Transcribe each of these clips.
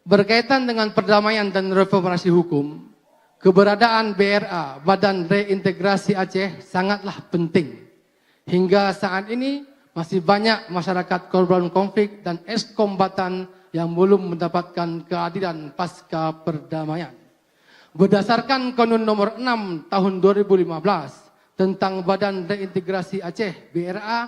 Berkaitan dengan perdamaian dan reformasi hukum, keberadaan BRA, Badan Reintegrasi Aceh, sangatlah penting. Hingga saat ini masih banyak masyarakat korban konflik dan eks-kombatan yang belum mendapatkan keadilan pasca perdamaian. Berdasarkan Konun Nomor 6 Tahun 2015 tentang Badan Reintegrasi Aceh (BRA),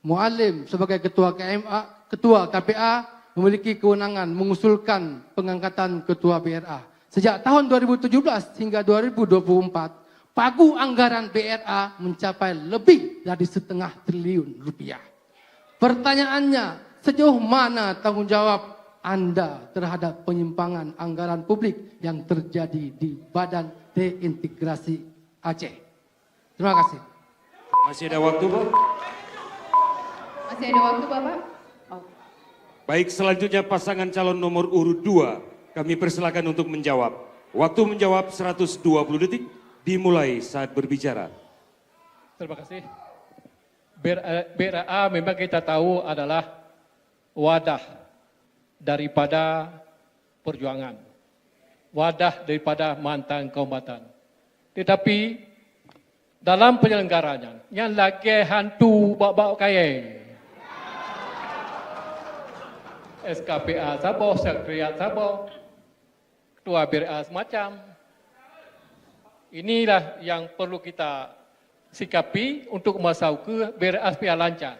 Muallim sebagai Ketua KPA memiliki kewenangan mengusulkan pengangkatan Ketua BRA. Sejak tahun 2017 hingga 2024, pagu anggaran BRA mencapai lebih dari setengah triliun rupiah. Pertanyaannya, sejauh mana tanggung jawab Anda terhadap penyimpangan anggaran publik yang terjadi di Badan Reintegrasi Aceh? Terima kasih. Masih ada waktu, Pak? Masih ada waktu, Bapak? Oh. Baik, selanjutnya pasangan calon nomor urut 2. Kami persilakan untuk menjawab. Waktu menjawab 120 detik, dimulai saat berbicara. Terima kasih. BRA memang kita tahu adalah wadah daripada perjuangan. Wadah daripada mantan kombatan. Tetapi dalam penyelenggaranya, yang lagi hantu bawa-bawa kaya. SKPA Sabah, Sekretariat Sabah, Ketua BRA semacam. Inilah yang perlu kita sikapi untuk masuk ke BRA supaya lancar.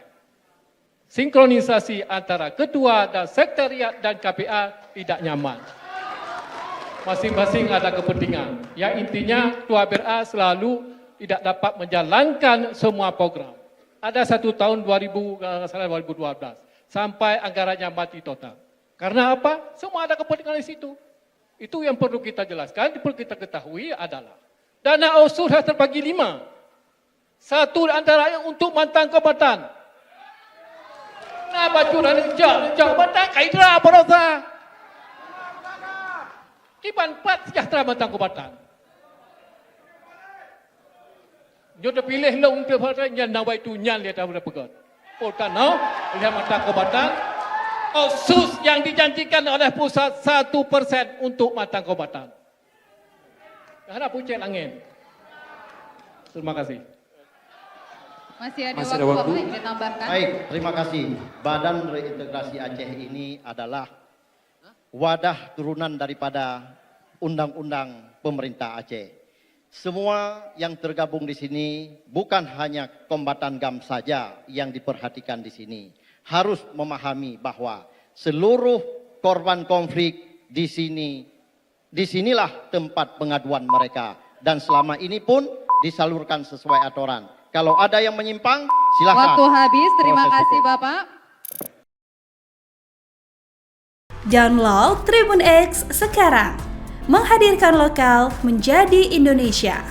Sinkronisasi antara Ketua dan Sekretariat dan KPA tidak nyaman. Masing-masing ada kepentingan. Yang intinya Ketua BRA selalu tidak dapat menjalankan semua program. Ada satu tahun 2012 sampai anggarannya mati total. Karena apa? Semua ada kepentingan di situ. Itu yang perlu kita jelaskan, perlu kita ketahui adalah dana usul sudah terbagi 5. Satu antaranya untuk mantan kombatan. Nah, bacuran jauh mantan kaidra apa rasa? Kiban 4 sejahtera mantan kombatan. Jodoh pilih lah untuk yang nawai tu nyan lihat apa pegot. Polkan no, lihat mantan kombatan. Khusus yang dijanjikan oleh pusat 1% untuk mantan kombatan. Harap pucet angin. Terima kasih. Masih ada waktu, Bapak yang ditambahkan? Baik, terima kasih. Badan Reintegrasi Aceh ini adalah wadah turunan daripada undang-undang pemerintah Aceh. Semua yang tergabung di sini bukan hanya kombatan GAM saja yang diperhatikan di sini. Harus memahami bahwa seluruh korban konflik di sini, disinilah tempat pengaduan mereka. Dan selama ini pun disalurkan sesuai aturan. Kalau ada yang menyimpang, silakan. Waktu habis, terima Proses kasih hukum. Bapak. Download Tribun X sekarang. Menghadirkan lokal menjadi Indonesia.